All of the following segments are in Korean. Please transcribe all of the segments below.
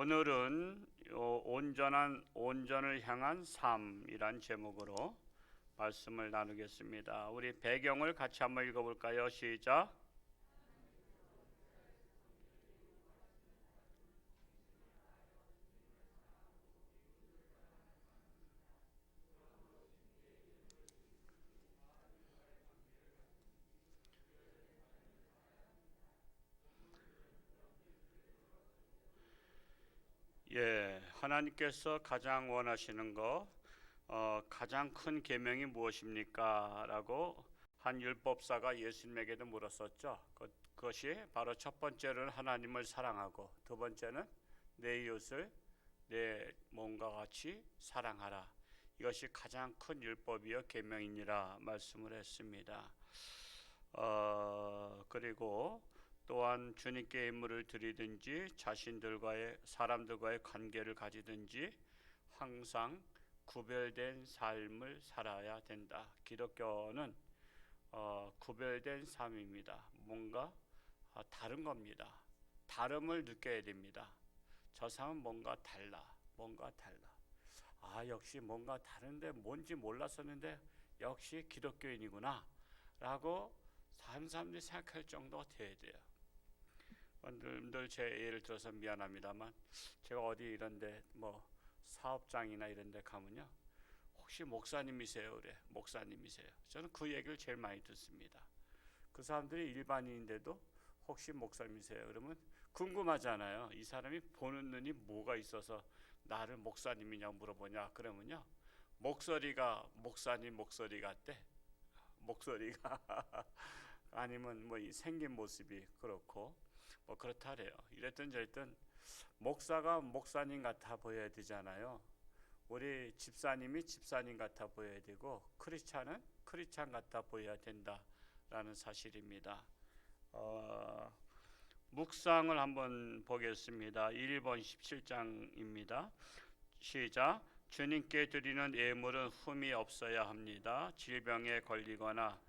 오늘은 온전을 향한 삶이란 제목으로 말씀을 나누겠습니다. 우리 배경을 같이 한번 읽어볼까요? 시작. 하나님께서 가장 원하시는 가장 큰 계명이 무엇입니까? 라고 한 율법사가 예수님에게도 물었었죠. 그것이 바로 첫 번째는 하나님을 사랑하고, 두 번째는 내 이웃을 내 몸과 같이 사랑하라. 이것이 가장 큰 율법이요 계명이니라 말씀을 했습니다. 그리고 또한 주님께 예물을 드리든지 사람들과의 관계를 가지든지 항상 구별된 삶을 살아야 된다. 기독교는 구별된 삶입니다. 뭔가 다른 겁니다. 다름을 느껴야 됩니다. 저 사람은 뭔가 달라. 역시 뭔가 다른데 뭔지 몰랐었는데 역시 기독교인이구나 라고 다른 사람들이 생각할 정도가 돼야 돼요. 늘 제 예를 들어서 미안합니다만, 제가 어디 이런데 사업장이나 이런데 가면요, 혹시 목사님이세요? 그래. 목사님이세요. 저는 그 얘기를 제일 많이 듣습니다. 그 사람들이 일반인인데도 혹시 목사님이세요? 그러면 궁금하잖아요. 이 사람이 보는 눈이 뭐가 있어서 나를 목사님이냐고 물어보냐. 그러면요, 목소리가 목사님 목소리 같대. 목소리가 아니면 이 생긴 모습이 그렇고 그렇다 그래요. 이랬든 저랬든 목사가 목사님 같아 보여야 되잖아요. 우리 집사님이 집사님 같아 보여야 되고, 크리스찬은 크리스찬 같아 보여야 된다라는 사실입니다. 묵상을 한번 보겠습니다. 1번 17장입니다. 시작. 주님께 드리는 예물은 흠이 없어야 합니다. 질병에 걸리거나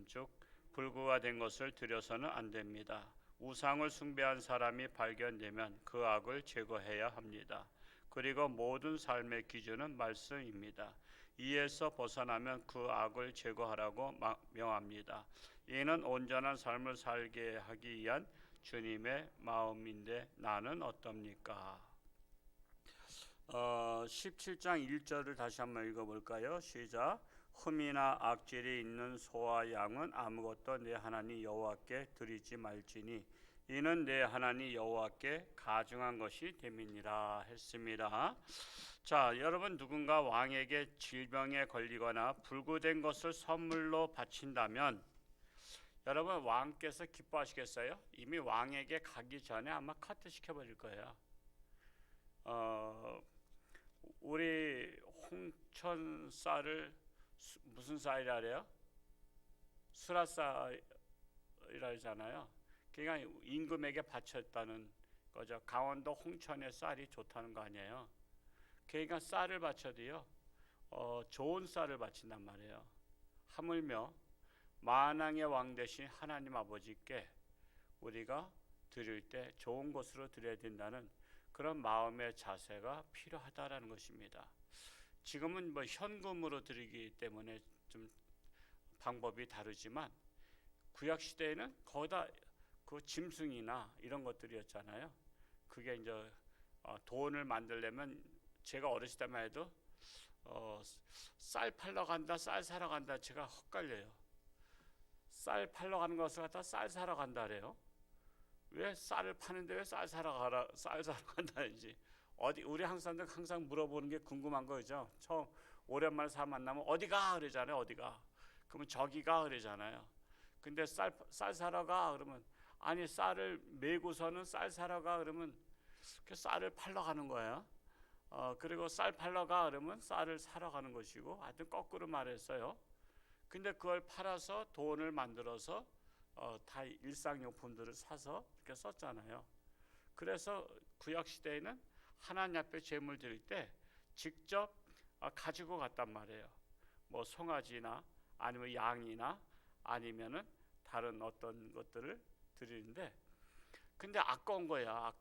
즉 불구가 된 것을 드려서는 안 됩니다. 우상을 숭배한 사람이 발견되면 그 악을 제거해야 합니다. 그리고 모든 삶의 기준은 말씀입니다. 이에서 벗어나면 그 악을 제거하라고 명합니다. 이는 온전한 삶을 살게 하기 위한 주님의 마음인데 나는 어떻습니까? 17장 1절을 다시 한번 읽어볼까요? 시작. 흠이나 악질이 있는 소와 양은 아무것도 내 하나님 여호와께 드리지 말지니 이는 내 하나님 여호와께 가증한 것이 됨이니라 했습니다. 자, 여러분, 누군가 왕에게 질병에 걸리거나 불구된 것을 선물로 바친다면 여러분, 왕께서 기뻐하시겠어요? 이미 왕에게 가기 전에 아마 카트 시켜버릴 거예요. 우리 홍천 쌀을 무슨 쌀이라 그래요? 수라쌀이라 하잖아요. 그러니까 임금에게 바쳤다는 거죠. 강원도 홍천의 쌀이 좋다는 거 아니에요. 그러니까 쌀을 바쳐도요, 좋은 쌀을 바친단 말이에요. 하물며 만왕의 왕 대신 하나님 아버지께 우리가 드릴 때 좋은 것으로 드려야 된다는 그런 마음의 자세가 필요하다라는 것입니다. 지금은 현금으로 드리기 때문에 좀 방법이 다르지만 구약 시대에는 거기다 그 짐승이나 이런 것들이었잖아요. 그게 이제 돈을 만들려면 제가 어렸을 때만 해도 쌀 팔러 간다, 쌀 사러 간다, 제가 헛갈려요. 쌀 팔러 가는 것을 갖다 쌀 사러 간다래요. 왜 쌀을 파는데 왜 쌀 사러 간다는지 우리 항상 물어보는 게 궁금한 거죠. 처음 오랜만에 사람 만나면 어디가 그러잖아요. 어디가? 그러면 저기가 그러잖아요. 근데 쌀 사러 가 그러면 아니 쌀을 메고서는 쌀 사러 가 그러면 그 쌀을 팔러 가는 거예요. 그리고 쌀 팔러 가 그러면 쌀을 사러 가는 것이고, 하여튼 거꾸로 말했어요. 근데 그걸 팔아서 돈을 만들어서 다 일상용품들을 사서 이렇게 썼잖아요. 그래서 구약 시대에는 하나님 앞에 제물 드릴 때 직접 가지고 갔단 말이에요. 송아지나 아니면 양이나 아니면은 다른 어떤 것들을 드리는데, 근데 아까운 거야.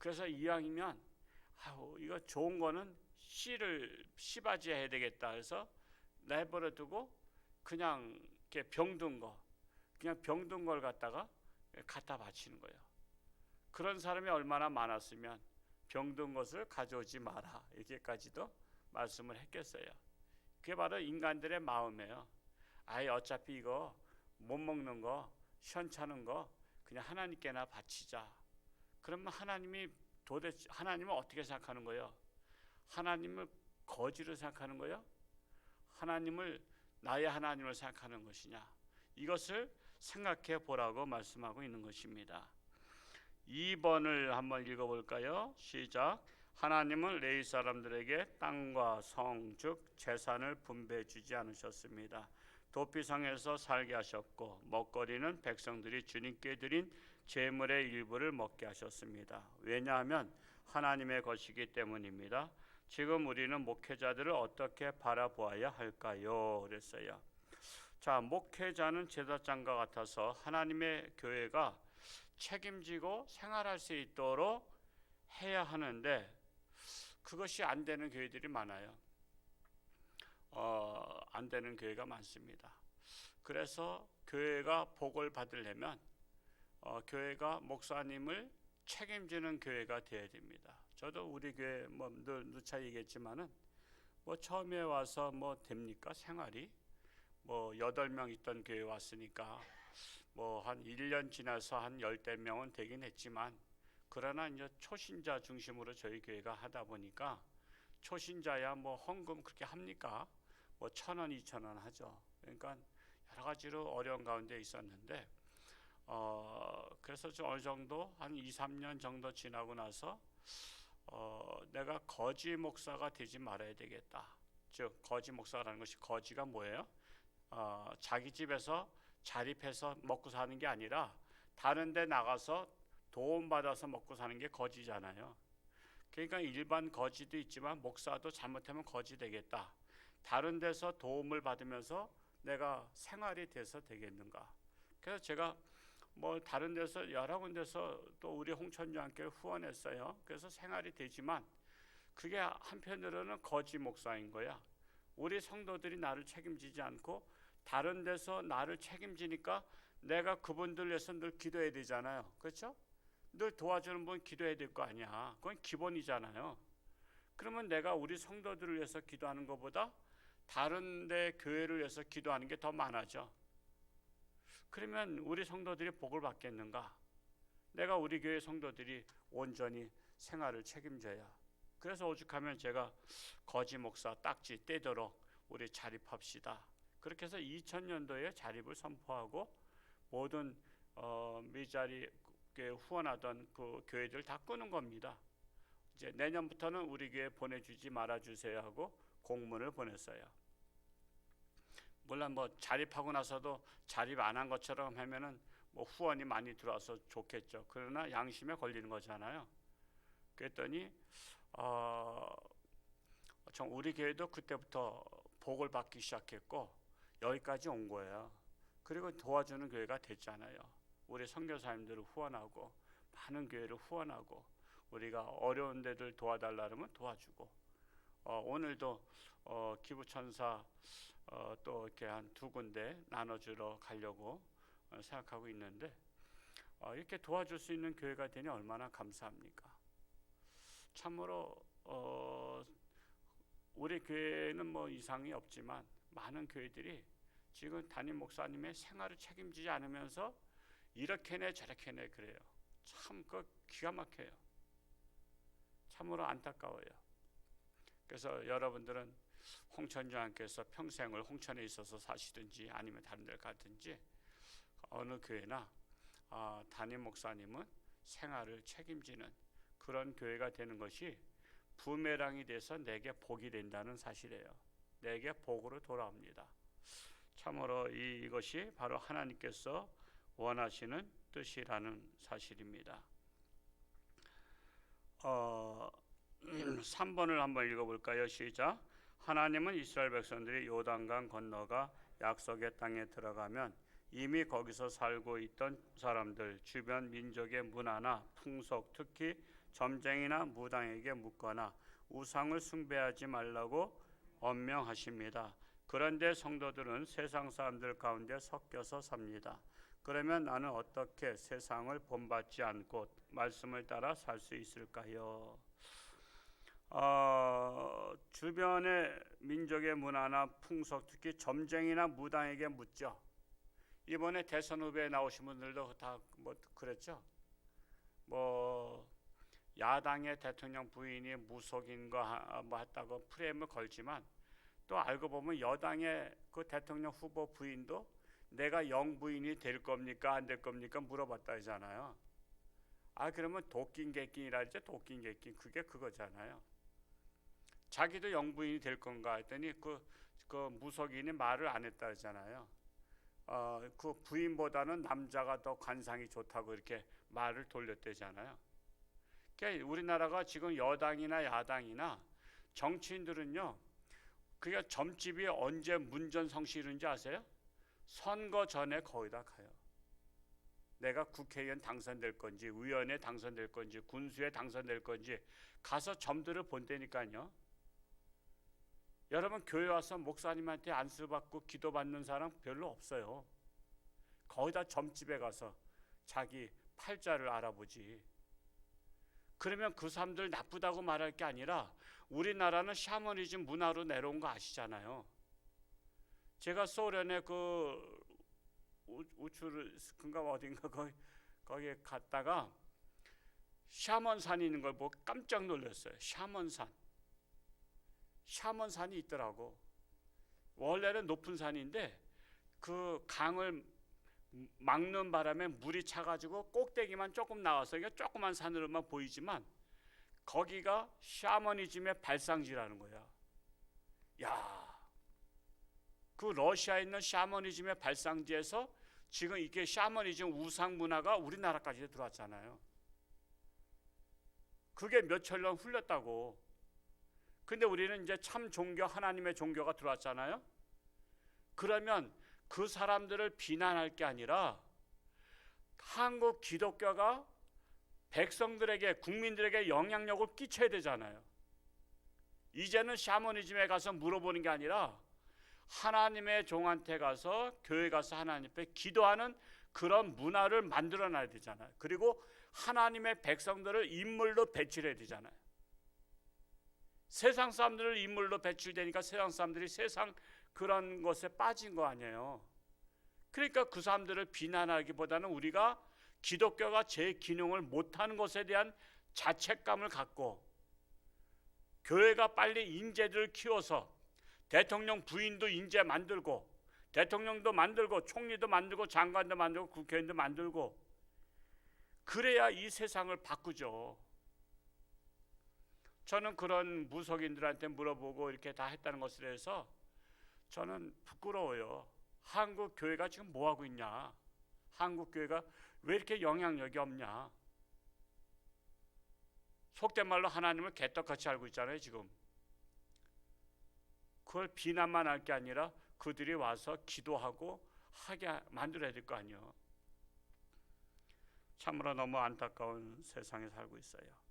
그래서 이왕이면 이거 좋은 거는 씨바지 해야 되겠다 해서 내버려 두고 그냥 이렇게 병든 걸 갖다가 갖다 바치는 거예요. 그런 사람이 얼마나 많았으면 병든 것을 가져오지 마라 이렇게까지도 말씀을 했겠어요. 그게 바로 인간들의 마음이에요. 어차피 이거 못 먹는 거 시원찮은 거 그냥 하나님께나 바치자. 그러면 하나님은 어떻게 생각하는 거예요? 하나님을 거지로 생각하는 거예요? 나의 하나님을 생각하는 것이냐? 이것을 생각해 보라고 말씀하고 있는 것입니다. 2번을 한번 읽어볼까요? 시작. 하나님은 레위 사람들에게 땅과 성 즉 재산을 분배해 주지 않으셨습니다. 도피성에서 살게 하셨고 먹거리는 백성들이 주님께 드린 제물의 일부를 먹게 하셨습니다. 왜냐하면 하나님의 것이기 때문입니다. 지금 우리는 목회자들을 어떻게 바라보아야 할까요? 그랬어요. 자, 목회자는 제사장과 같아서 하나님의 교회가 책임지고 생활할 수 있도록 해야 하는데 그것이 안 되는 교회들이 많아요. 안 되는 교회가 많습니다. 그래서 교회가 복을 받으려면 교회가 목사님을 책임지는 교회가 되어야 됩니다. 저도 우리 교회 늘 누차 얘기했지만은 처음에 와서 됩니까? 생활이 8명 있던 교회 왔으니까 한 1년 지나서 한 10대 명은 되긴 했지만 그러나 이제 초신자 중심으로 저희 교회가 하다 보니까 초신자야 헌금 그렇게 합니까? 1,000원, 2,000원 하죠. 그러니까 여러 가지로 어려운 가운데 있었는데 그래서 좀 어느 정도 한 2, 3년 정도 지나고 나서 내가 거지 목사가 되지 말아야 되겠다. 즉 거지 목사라는 것이 거지가 뭐예요? 자기 집에서 자립해서 먹고 사는 게 아니라 다른 데 나가서 도움받아서 먹고 사는 게 거지잖아요. 그러니까 일반 거지도 있지만 목사도 잘못하면 거지 되겠다. 다른 데서 도움을 받으면서 내가 생활이 돼서 되겠는가. 그래서 제가 다른 데서 여러 군데서 또 우리 홍천교회 후원했어요. 그래서 생활이 되지만 그게 한편으로는 거지 목사인 거야. 우리 성도들이 나를 책임지지 않고 다른 데서 나를 책임지니까 내가 그분들 위해서 늘 기도해야 되잖아요. 그렇죠? 늘 도와주는 분 기도해야 될 거 아니야. 그건 기본이잖아요. 그러면 내가 우리 성도들을 위해서 기도하는 것보다 다른 데 교회를 위해서 기도하는 게 더 많아져. 그러면 우리 성도들이 복을 받겠는가? 내가 우리 교회 성도들이 온전히 생활을 책임져야. 그래서 오죽하면 제가 거지 목사 딱지 떼도록 우리 자립합시다. 그렇게 해서 2000년도에 자립을 선포하고 모든 미자리 후원하던 그 교회들 다 끄는 겁니다. 이제 내년부터는 우리 교회 보내주지 말아주세요 하고 공문을 보냈어요. 물론 자립하고 나서도 자립 안 한 것처럼 하면은 후원이 많이 들어와서 좋겠죠. 그러나 양심에 걸리는 거잖아요. 그랬더니 우리 교회도 그때부터 복을 받기 시작했고 여기까지 온 거예요. 그리고 도와주는 교회가 됐잖아요. 우리 선교사님들을 후원하고 많은 교회를 후원하고 우리가 어려운 데들 도와달라면 도와주고 오늘도 기부천사 또 이렇게 한 2군데 나눠주러 가려고 생각하고 있는데 이렇게 도와줄 수 있는 교회가 되니 얼마나 감사합니까? 참으로 우리 교회는 이상이 없지만 많은 교회들이 지금 담임 목사님의 생활을 책임지지 않으면서 이렇게네 저렇게네 그래요. 참 기가 막혀요. 참으로 안타까워요. 그래서 여러분들은 홍천중앙교회에서 평생을 홍천에 있어서 사시든지 아니면 다른 데 가든지 어느 교회나 담임 목사님은 생활을 책임지는 그런 교회가 되는 것이 부메랑이 돼서 내게 복이 된다는 사실이에요. 내게 복으로 돌아옵니다. 참으로 이것이 바로 하나님께서 원하시는 뜻이라는 사실입니다. 3번을 한번 읽어볼까요? 시작. 하나님은 이스라엘 백성들이 요단강 건너가 약속의 땅에 들어가면 이미 거기서 살고 있던 사람들, 주변 민족의 문화나 풍속, 특히 점쟁이나 무당에게 묻거나 우상을 숭배하지 말라고 엄명하십니다. 그런데 성도들은 세상 사람들 가운데 섞여서 삽니다. 그러면 나는 어떻게 세상을 본받지 않고 말씀을 따라 살 수 있을까요? 주변의 민족의 문화나 풍속, 특히 점쟁이나 무당에게 묻죠. 이번에 대선 후보에 나오신 분들도 다 뭐 그랬죠. 뭐 야당의 대통령 부인이 무속인과 뭐 했다고 프레임을 걸지만 또 알고 보면 여당의 그 대통령 후보 부인도 내가 영부인이 될 겁니까 안 될 겁니까 물어봤다 하잖아요. 그러면 도끼개끼니라 했죠. 도끼개끼 그게 그거잖아요. 자기도 영부인이 될 건가 했더니 그 무속인이 말을 안 했다 하잖아요. 그 부인보다는 남자가 더 관상이 좋다고 이렇게 말을 돌렸대잖아요. 그러니까 우리나라가 지금 여당이나 야당이나 정치인들은요, 그게 점집이 언제 문전성시인지 아세요? 선거 전에 거의 다 가요. 내가 국회의원 당선될 건지 의원에 당선될 건지 군수에 당선될 건지 가서 점들을 본다니까요. 여러분 교회 와서 목사님한테 안수 받고 기도 받는 사람 별로 없어요. 거의 다 점집에 가서 자기 팔자를 알아보지. 그러면 그 사람들 나쁘다고 말할 게 아니라 우리나라는 샤머니즘 문화로 내려온 거 아시잖아요. 제가 소련에 그 우추르스크인가 어딘가 거기에 갔다가 샤먼산이 있는 걸 보고 깜짝 놀랐어요. 샤먼산이 있더라고. 원래는 높은 산인데 그 강을 막는 바람에 물이 차가지고 꼭대기만 조금 나와서 이게 조그만 산으로만 보이지만 거기가 샤머니즘의 발상지라는 거야. 야, 그 러시아에 있는 샤머니즘의 발상지에서 지금 이게 샤머니즘 우상 문화가 우리나라까지 들어왔잖아요. 그게 몇천 년 흘렸다고. 근데 우리는 이제 참 종교 하나님의 종교가 들어왔잖아요. 그러면 그 사람들을 비난할 게 아니라 한국 기독교가 백성들에게 국민들에게 영향력을 끼쳐야 되잖아요. 이제는 샤머니즘에 가서 물어보는 게 아니라 하나님의 종한테 가서 교회 가서 하나님 앞에 기도하는 그런 문화를 만들어놔야 되잖아요. 그리고 하나님의 백성들을 인물로 배출해야 되잖아요. 세상 사람들을 인물로 배출되니까 세상 사람들이 세상 그런 것에 빠진 거 아니에요. 그러니까 그 사람들을 비난하기보다는 우리가 기독교가 제 기능을 못하는 것에 대한 자책감을 갖고 교회가 빨리 인재들을 키워서 대통령 부인도 인재 만들고 대통령도 만들고 총리도 만들고 장관도 만들고 국회의원도 만들고 그래야 이 세상을 바꾸죠. 저는 그런 무속인들한테 물어보고 이렇게 다 했다는 것에 대해서 저는 부끄러워요. 한국 교회가 지금 뭐 하고 있냐? 한국 교회가 왜 이렇게 영향력이 없냐? 속된 말로 하나님을 개떡같이 알고 있잖아요, 지금. 그걸 비난만 할 게 아니라 그들이 와서 기도하고 하게 만들어야 될 거 아니에요. 참으로 너무 안타까운 세상에 살고 있어요.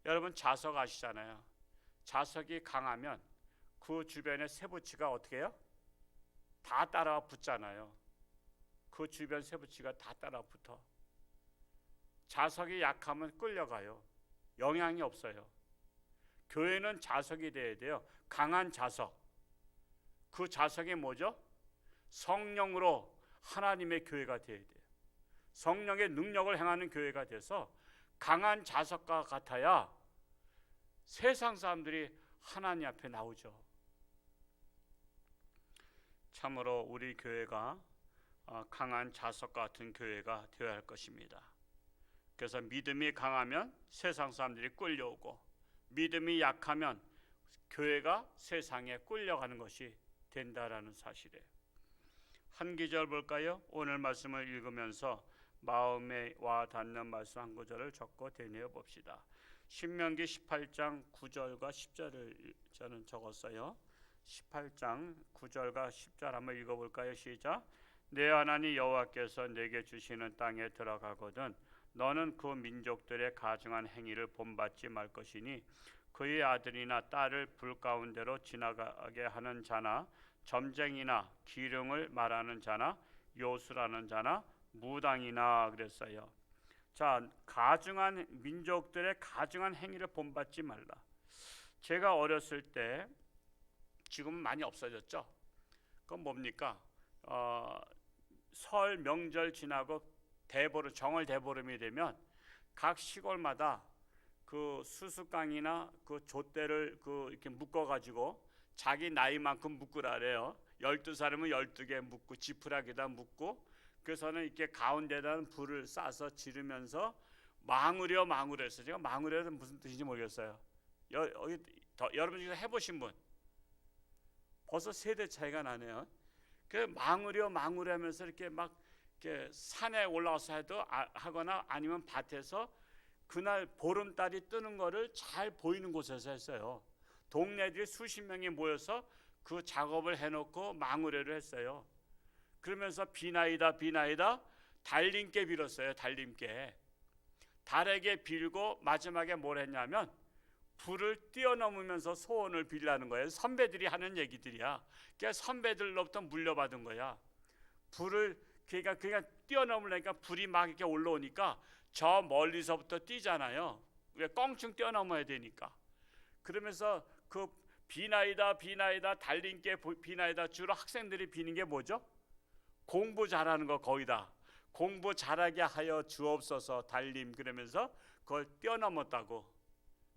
여러분 자석 아시잖아요. 자석이 강하면 그 주변의 세부치가 어떻게 해요? 다 따라 붙잖아요. 그 주변 세부치가 다 따라 붙어. 자석이 약하면 끌려가요. 영향이 없어요. 교회는 자석이 돼야 돼요. 강한 자석. 그 자석이 뭐죠? 성령으로 하나님의 교회가 돼야 돼요. 성령의 능력을 행하는 교회가 돼서 강한 자석과 같아야 세상 사람들이 하나님 앞에 나오죠. 참으로 우리 교회가 강한 자석과 같은 교회가 되어야 할 것입니다. 그래서 믿음이 강하면 세상 사람들이 끌려오고 믿음이 약하면 교회가 세상에 끌려가는 것이 된다라는 사실이에요. 한 구절 볼까요? 오늘 말씀을 읽으면서 마음에 와 닿는 말씀 한 구절을 적고 되뇌어 봅시다. 신명기 18장 9절과 10절을 저는 적었어요. 18장 9절과 10절 한번 읽어볼까요? 시작. 내 하나님 여호와께서 내게 주시는 땅에 들어가거든 너는 그 민족들의 가증한 행위를 본받지 말 것이니 그의 아들이나 딸을 불 가운데로 지나가게 하는 자나 점쟁이나 기륭을 말하는 자나 요술하는 자나 무당이나 그랬어요. 자, 가증한 민족들의 가증한 행위를 본받지 말라. 제가 어렸을 때, 지금은 많이 없어졌죠. 그건 뭡니까? 설 명절 지나고 대보름, 정월 대보름이 되면 각 시골마다 그 수수깡이나 그 돛대를 이렇게 묶어가지고 자기 나이만큼 묶으라래요. 12살이면 12개 묶고 지푸라기다 묶고, 그래서는 이렇게 가운데다 불을 쏴서 지르면서 망우려 망우려서, 제가 망우려는 무슨 뜻인지 모르겠어요. 여러분 중에서 해보신 분 벌써 세대 차이가 나네요. 그 망우려 하면서 이렇게 막 이렇게 산에 올라와서 해도 하거나 아니면 밭에서 그날 보름달이 뜨는 거를 잘 보이는 곳에서 했어요. 동네들이 수십 명이 모여서 그 작업을 해놓고 망우려를 했어요. 그러면서 비나이다 달림께 빌었어요. 달림께 달에게 빌고 마지막에 뭘 했냐면 불을 뛰어넘으면서 소원을 빌라는 거예요. 선배들이 하는 얘기들이야. 그러니까 선배들로부터 물려받은 거야. 불을 그러니까 뛰어넘으려니까 불이 막 이렇게 올라오니까 저 멀리서부터 뛰잖아요. 왜 껑충 뛰어넘어야 되니까. 그러면서 그 비나이다 달림께 비나이다, 주로 학생들이 비는 게 뭐죠? 공부 잘하는 거. 거의다 공부 잘하게 하여 주옵소서 달림, 그러면서 그걸 뛰어넘었다고.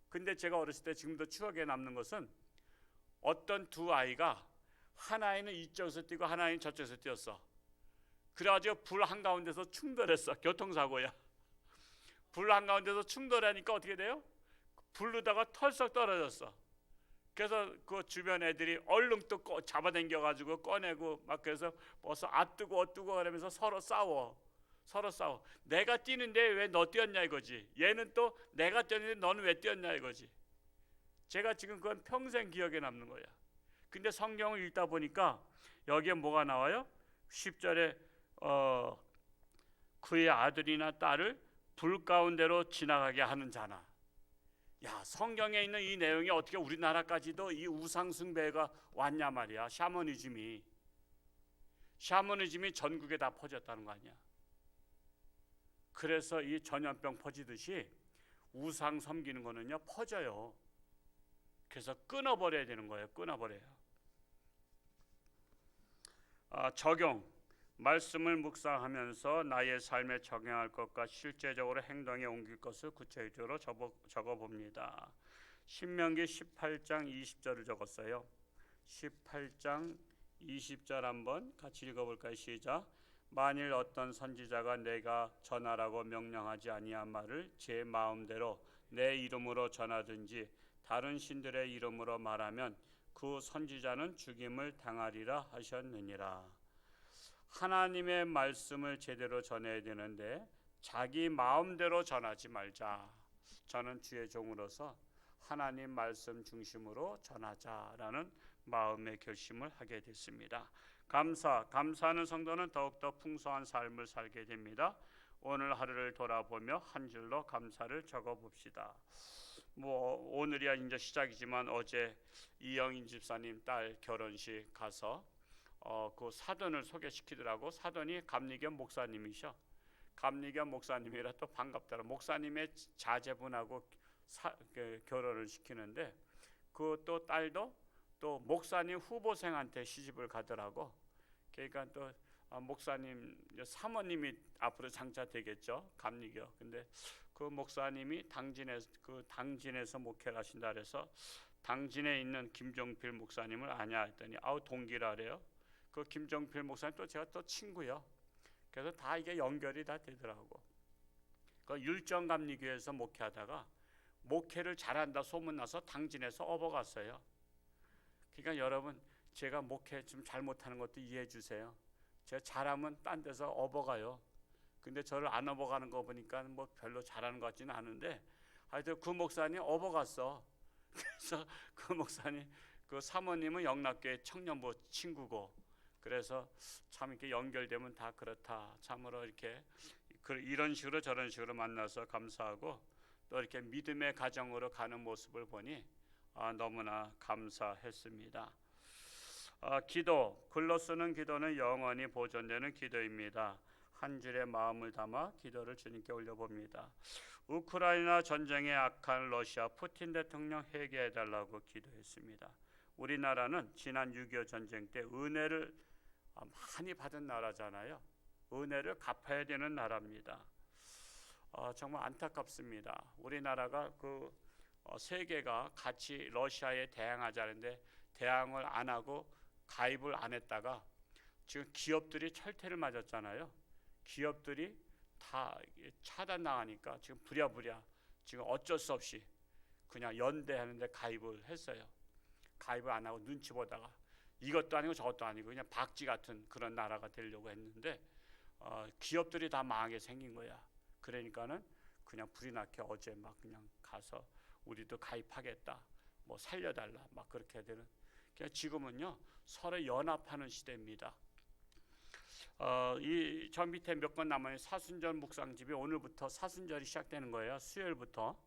근데 제가 어렸을 때 지금도 추억에 남는 것은 어떤 두 아이가, 한 아이는 이쪽에서 뛰고 한 아이는 저쪽에서 뛰었어. 그래가지고 불 한가운데서 충돌했어. 교통사고야. 불 한가운데서 충돌하니까 어떻게 돼요? 불르다가 털썩 떨어졌어. 그래서 그 주변 애들이 얼른 또 잡아당겨가지고 꺼내고 막, 그래서 벌써 뜨고 그러면서 서로 싸워. 내가 뛰는데 왜 너 뛰었냐 이거지. 얘는 또 내가 뛰었는데 너는 왜 뛰었냐 이거지. 제가 지금 그건 평생 기억에 남는 거야. 근데 성경을 읽다 보니까 여기에 뭐가 나와요? 10절에 그의 아들이나 딸을 불 가운데로 지나가게 하는 자나. 야, 성경에 있는 이 내용이 어떻게 우리나라까지도 이 우상 숭배가 왔냐 말이야. 샤머니즘이 전국에 다 퍼졌다는 거 아니야. 그래서 이 전염병 퍼지듯이 우상 섬기는 거는요 퍼져요. 그래서 끊어버려야 되는 거예요. 끊어버려요. 적용. 말씀을 묵상하면서 나의 삶에 적용할 것과 실제적으로 행동에 옮길 것을 구체적으로 적어봅니다. 신명기 18장 20절을 적었어요. 18장 20절 한번 같이 읽어볼까요? 시작. 만일 어떤 선지자가 내가 전하라고 명령하지 아니한 말을 제 마음대로 내 이름으로 전하든지 다른 신들의 이름으로 말하면 그 선지자는 죽임을 당하리라 하셨느니라. 하나님의 말씀을 제대로 전해야 되는데 자기 마음대로 전하지 말자. 저는 주의 종으로서 하나님 말씀 중심으로 전하자라는 마음의 결심을 하게 됐습니다. 감사하는 성도는 더욱더 풍성한 삶을 살게 됩니다. 오늘 하루를 돌아보며 한 줄로 감사를 적어봅시다. 오늘이야 이제 시작이지만 어제 이영인 집사님 딸 결혼식 가서 그 사돈을 소개시키더라고. 사돈이 감리견 목사님이셔. 감리견 목사님이라 또 반갑더라. 목사님의 자제분하고 결혼을 시키는데 그 또 딸도 또 목사님 후보생한테 시집을 가더라고. 그러니까 또 목사님 사모님이 앞으로 장차 되겠죠. 감리교. 근데 그 목사님이 당진에서 목회를 하신다 그래서 당진에 있는 김종필 목사님을 아냐 했더니 동기라 그래요. 그 김종필 목사님 또 제가 또 친구요. 그래서 다 이게 연결이 다 되더라고. 그 율정감리교에서 목회하다가 목회를 잘한다 소문나서 당진에서 업어갔어요. 그러니까 여러분, 제가 목회 좀 잘못하는 것도 이해해 주세요. 제가 잘하면 딴 데서 업어가요. 근데 저를 안 업어가는 거 보니까 뭐 별로 잘하는 것 같지는 않은데 하여튼 그 목사님 업어갔어. 그래서 그 목사님 그 사모님은 영락교회 청년부 친구고, 그래서 참 이렇게 연결되면 다 그렇다. 참으로 이렇게 이런 식으로 저런 식으로 만나서 감사하고 또 이렇게 믿음의 가정으로 가는 모습을 보니 너무나 감사했습니다. 기도, 글로 쓰는 기도는 영원히 보존되는 기도입니다. 한 줄의 마음을 담아 기도를 주님께 올려봅니다. 우크라이나 전쟁에 악한 러시아 푸틴 대통령 회개해달라고 기도했습니다. 우리나라는 지난 6.25 전쟁 때 은혜를 많이 받은 나라잖아요. 은혜를 갚아야 되는 나라입니다. 정말 안타깝습니다. 우리나라가 세계가 같이 러시아에 대항하자는데 대항을 안 하고 가입을 안 했다가 지금 기업들이 철퇴를 맞았잖아요. 기업들이 다 차단당하니까 지금 부랴부랴 지금 어쩔 수 없이 그냥 연대하는데 가입을 했어요. 가입을 안 하고 눈치 보다가 이것도 아니고 저것도 아니고 그냥 박쥐 같은 그런 나라가 되려고 했는데 기업들이 다 망하게 생긴 거야. 그러니까는 그냥 불이 나게 어제 막 그냥 가서 우리도 가입하겠다, 뭐 살려달라 막 그렇게 되는. 그러니까 지금은요 서로 연합하는 시대입니다. 이 저 밑에 몇 권 남은 사순절 묵상집이 오늘부터 사순절이 시작되는 거예요. 수요일부터.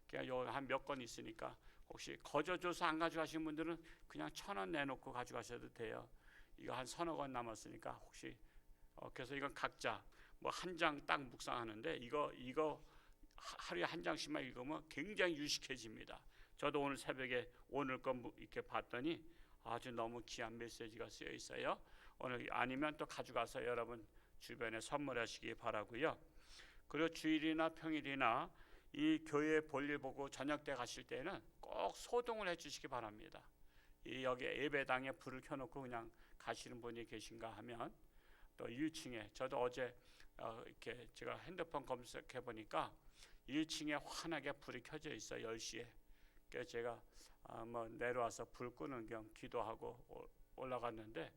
그러니까 한 몇 권 있으니까 혹시 거저줘서 안 가져가신 분들은 그냥 1,000원 내놓고 가져가셔도 돼요. 이거 한 서너 권 남았으니까 혹시 그래서 이건 각자 뭐 한 장 딱 묵상하는데 이거 하루에 한 장씩만 읽으면 굉장히 유식해집니다. 저도 오늘 새벽에 오늘 거 이렇게 봤더니 아주 너무 귀한 메시지가 쓰여 있어요. 오늘 아니면 또 가져가서 여러분 주변에 선물하시기 바라고요. 그리고 주일이나 평일이나 이 교회 볼일 보고 저녁 때 가실 때는 꼭 소등을 해주시기 바랍니다. 여기 예배당에 불을 켜놓고 그냥 가시는 분이 계신가 하면 또 1층에 저도 어제 이렇게 제가 핸드폰 검색해 보니까 1층에 환하게 불이 켜져 있어요. 10시에. 그래서 제가 뭐 내려와서 불 끄는 겸 기도하고 올라갔는데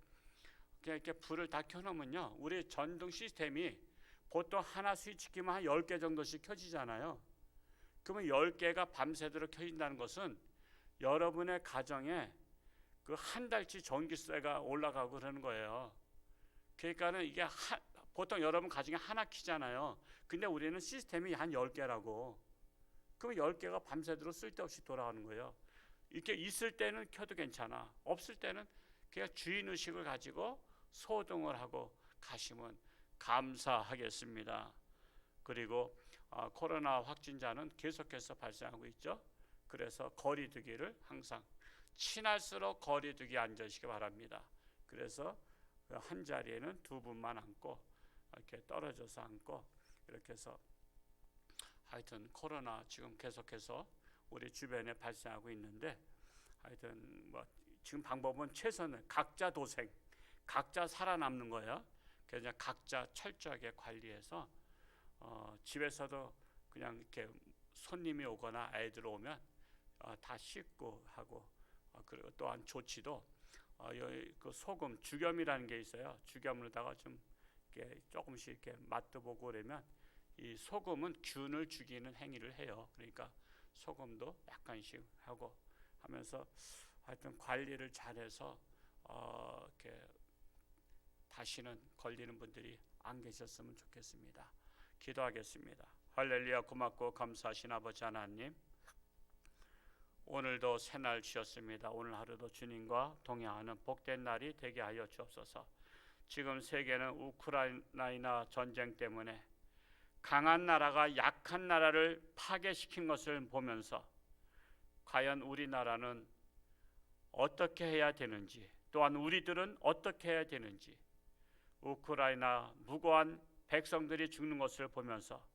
그냥 이렇게 불을 다 켜놓으면요 우리 전등 시스템이 보통 하나 스위치 키면 한 10개 정도씩 켜지잖아요. 그러면 10개가 밤새도록 켜진다는 것은 여러분의 가정에 그 한 달치 전기세가 올라가고 그러는 거예요. 그러니까는 이게 보통 여러분 가정에 하나 켜잖아요. 근데 우리는 시스템이 한 10개라고. 그럼 10개가 밤새도록 쓸데없이 돌아가는 거예요. 이렇게 있을 때는 켜도 괜찮아. 없을 때는 그냥 주인의식을 가지고 소등을 하고 가시면 감사하겠습니다. 그리고 코로나 확진자는 계속해서 발생하고 있죠. 그래서 거리 두기를 항상 친할수록 거리 두기 앉으시기 바랍니다. 그래서 한 자리에는 두 분만 앉고 이렇게 떨어져서 앉고 이렇게 해서 하여튼 코로나 지금 계속해서 우리 주변에 발생하고 있는데 하여튼 뭐 지금 방법은 최선을 각자 도생, 각자 살아남는 거예요. 그래서 각자 철저하게 관리해서 집에서도 그냥 이렇게 손님이 오거나 애들 오면 다 씻고 하고 그리고 또한 조치도 그 소금 죽염이라는 게 있어요. 죽염으로다가 좀 이렇게 조금씩 이렇게 맛도 보고 그러면 이 소금은 균을 죽이는 행위를 해요. 그러니까 소금도 약간씩 하고 하면서 하여튼 관리를 잘해서 이렇게 다시는 걸리는 분들이 안 계셨으면 좋겠습니다. 기도하겠습니다. 할렐루야. 고맙고 감사하신 아버지 하나님, 오늘도 새날 주셨습니다. 오늘 하루도 주님과 동행하는 복된 날이 되게 하여 주옵소서. 지금 세계는 우크라이나 전쟁 때문에 강한 나라가 약한 나라를 파괴시킨 것을 보면서 과연 우리나라는 어떻게 해야 되는지, 또한 우리들은 어떻게 해야 되는지, 우크라이나 무고한 백성들이 죽는 것을 보면서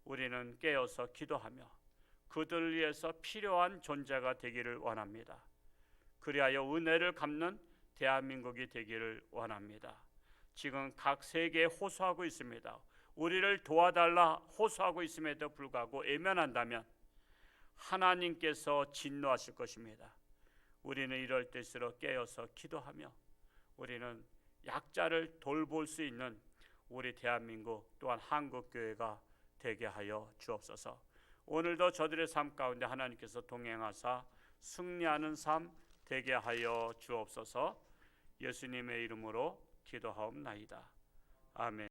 우리는 깨어서 기도하며 그들을 위해서 필요한 존재가 되기를 원합니다. 그리하여 은혜를 갚는 대한민국이 되기를 원합니다. 지금 각 세계에 호소하고 있습니다. 우리를 도와달라 호소하고 있음에도 불구하고 외면한다면 하나님께서 진노하실 것입니다. 우리는 이럴 때일수록 깨어서 기도하며 우리는 약자를 돌볼 수 있는 우리 대한민국 또한 한국교회가 되게 하여 주옵소서. 오늘도 저들의 삶 가운데 하나님께서 동행하사 승리하는 삶 되게 하여 주옵소서. 예수님의 이름으로 기도하옵나이다. 아멘.